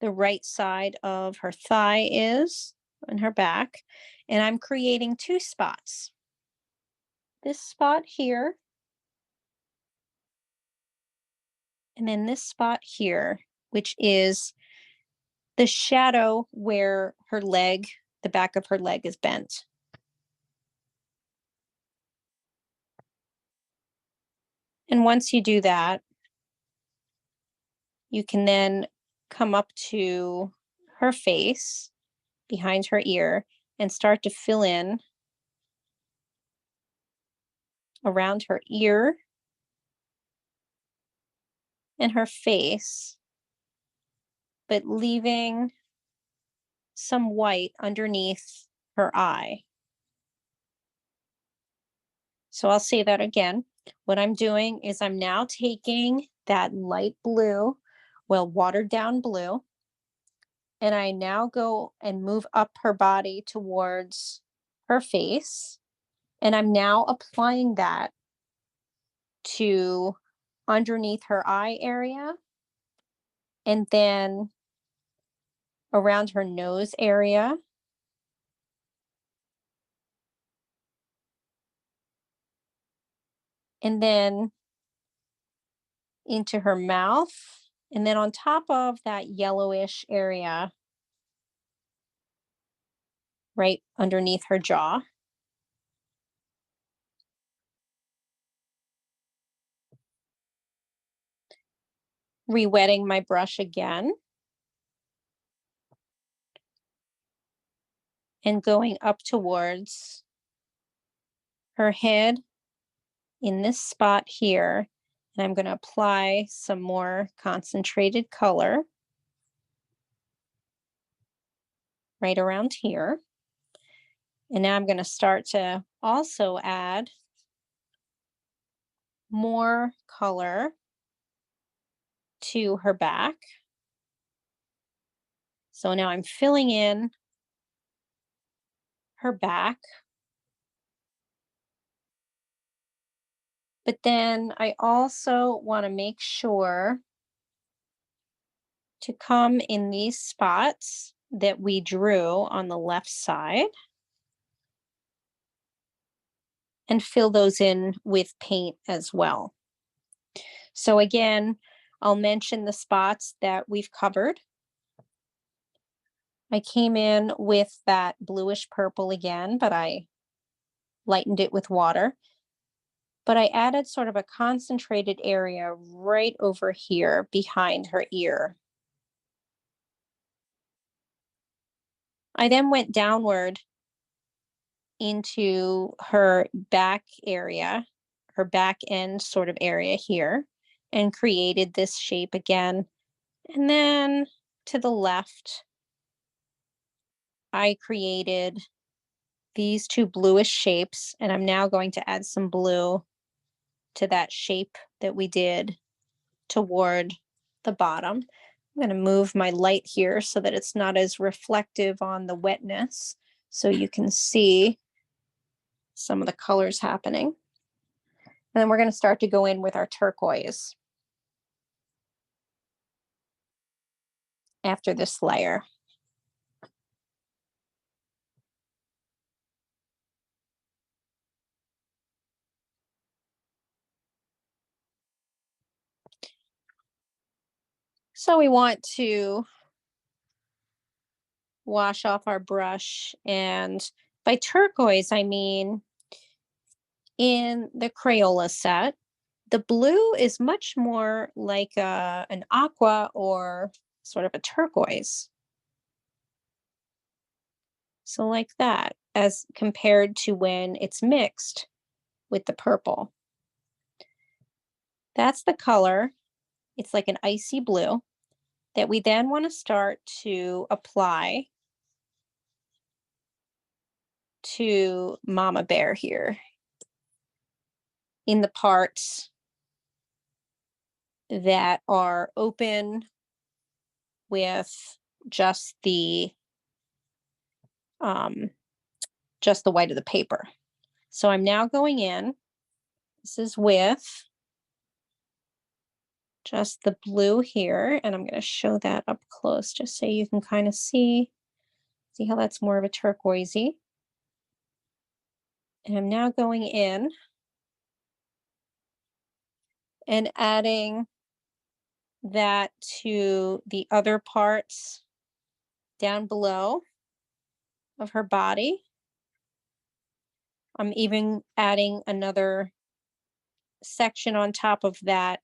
the right side of her thigh is on her back. And I'm creating two spots. This spot here, and then this spot here, which is the shadow where her leg, the back of her leg is bent. And once you do that, you can then come up to her face behind her ear and start to fill in around her ear and her face, but leaving some white underneath her eye. So I'll say that again. What I'm doing is I'm now taking that light blue, well, watered down blue, and I now go and move up her body towards her face. And I'm now applying that to underneath her eye area and then around her nose area. And then into her mouth. And then on top of that yellowish area, right underneath her jaw. Re-wetting my brush again. And going up towards her head in this spot here. And I'm going to apply some more concentrated color right around here. And now I'm going to start to also add more color to her back. So now I'm filling in her back. But then I also want to make sure to come in these spots that we drew on the left side and fill those in with paint as well. So again, I'll mention the spots that we've covered. I came in with that bluish purple again, but I lightened it with water. But I added sort of a concentrated area right over here behind her ear. I then went downward into her back area, her back end sort of area here, and created this shape again. And then to the left, I created these two bluish shapes, and I'm now going to add some blue to that shape that we did toward the bottom. I'm going to move my light here so that it's not as reflective on the wetness, so you can see some of the colors happening. And then we're going to start to go in with our turquoise after this layer. So we want to wash off our brush, and by turquoise, I mean in the Crayola set, the blue is much more like an aqua or sort of a turquoise. So like that, as compared to when it's mixed with the purple. That's the color. It's like an icy blue that we then want to start to apply to Mama Bear here in the parts that are open with just the white of the paper. So I'm now going in. This is with just the blue here, and I'm going to show that up close just so you can kind of see how that's more of a turquoisey. And I'm now going in and adding that to the other parts down below of her body. I'm even adding another section on top of that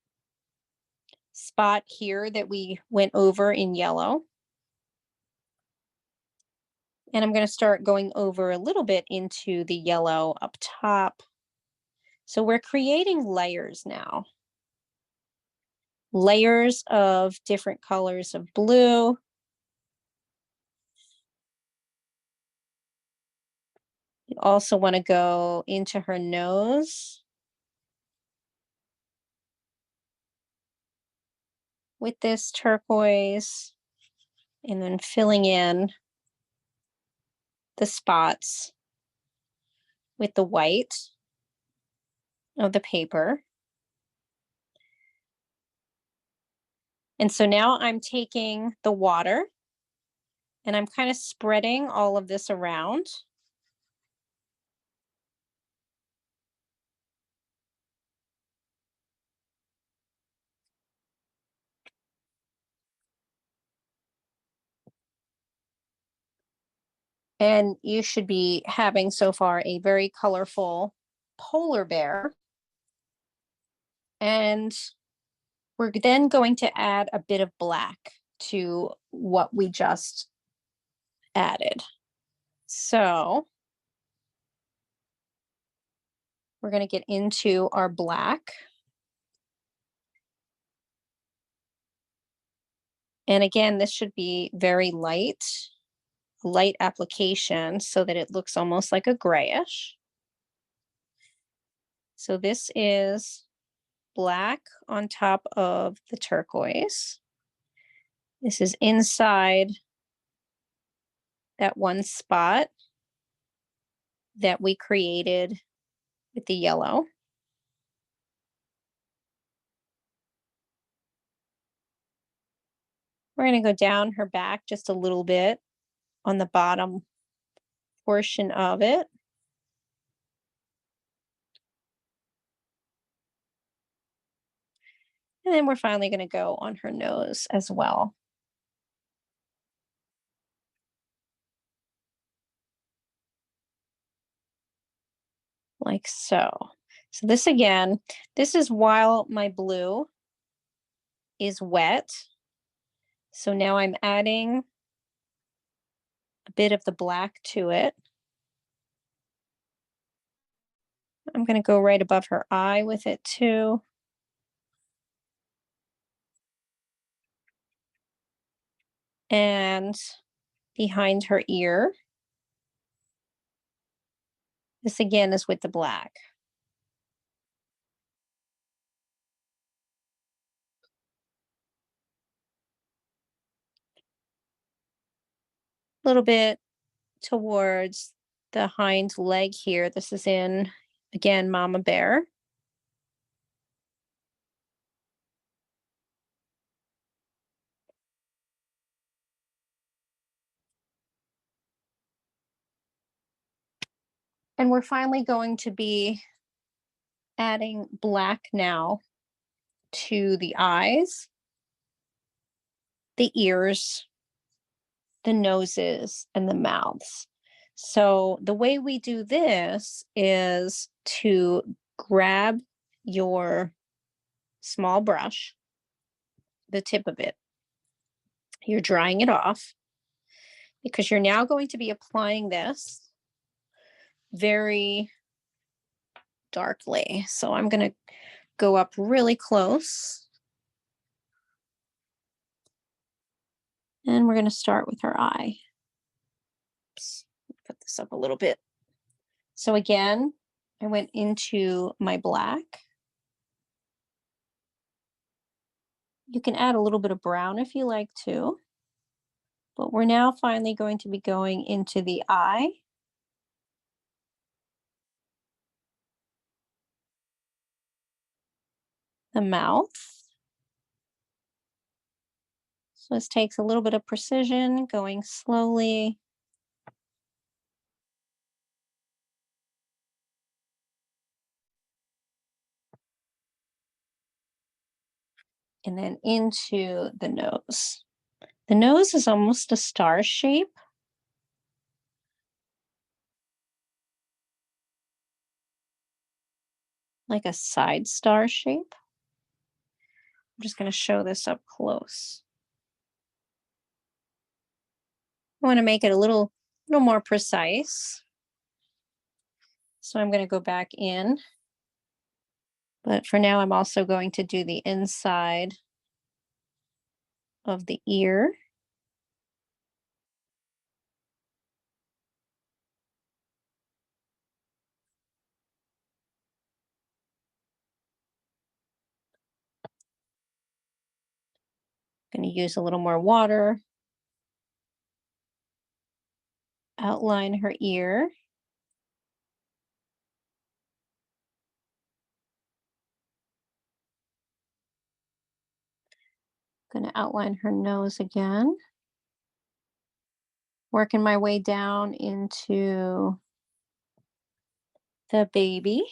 spot here that we went over in yellow. And I'm going to start going over a little bit into the yellow up top. So we're creating layers now. Layers of different colors of blue. You also want to go into her nose with this turquoise, and then filling in the spots with the white of the paper. And so now I'm taking the water and I'm kind of spreading all of this around. And you should be having so far a very colorful polar bear. And we're then going to add a bit of black to what we just added. So we're going to get into our black. And again, this should be very light application so that it looks almost like a grayish. So this is black on top of the turquoise. This is inside that one spot that we created with the yellow. We're going to go down her back just a little bit on the bottom portion of it. And then we're finally going to go on her nose as well. Like so. So this again, this is while my blue is wet. So now I'm adding a bit of the black to it. I'm going to go right above her eye with it too. And behind her ear. This again is with the black. A little bit towards the hind leg here. This is in, again, Mama Bear. And we're finally going to be adding black now to the eyes, the ears, the noses, and the mouths. So the way we do this is to grab your small brush, the tip of it. You're drying it off because you're now going to be applying this very darkly. So I'm going to go up really close. And we're going to start with her eye. Oops, put this up a little bit. So again, I went into my black. You can add a little bit of brown if you like to. But we're now finally going to be going into the eye. The mouth. So this takes a little bit of precision, going slowly. And then into the nose. The nose is almost a star shape. Like a side star shape. I'm just going to show this up close. I want to make it a little more precise. So I'm going to go back in. But for now, I'm also going to do the inside of the ear. Going to use a little more water. Outline her ear. Going to outline her nose again. Working my way down into the baby.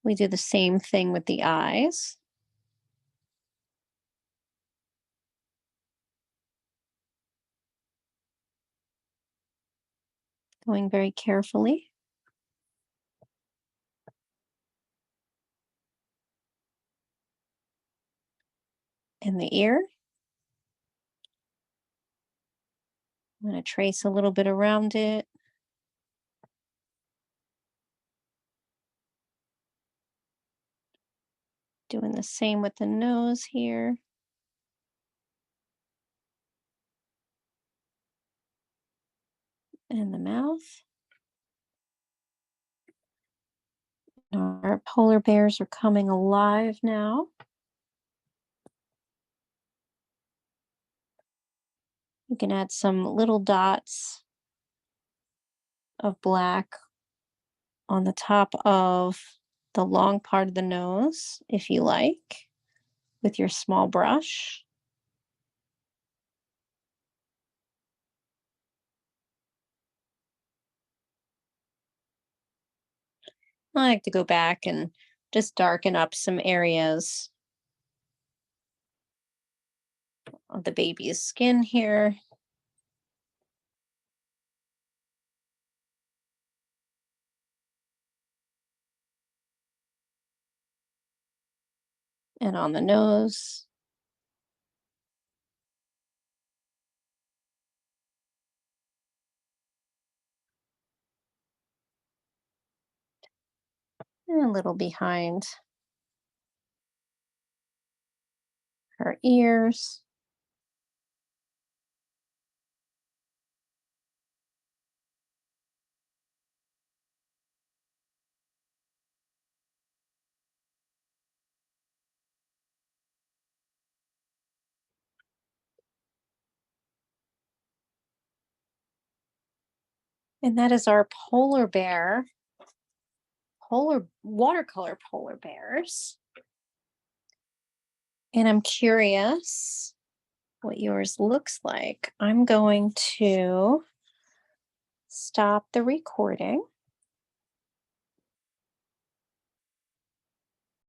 We do the same thing with the eyes. Going very carefully. And the ear. I'm going to trace a little bit around it. Doing the same with the nose here. And the mouth. Our polar bears are coming alive now. You can add some little dots of black on the top of the long part of the nose, if you like, with your small brush. I like to go back and just darken up some areas of the baby's skin here. And on the nose. and a little behind her ears. And that is our polar bear, polar watercolor polar bears. And I'm curious what yours looks like. I'm going to stop the recording.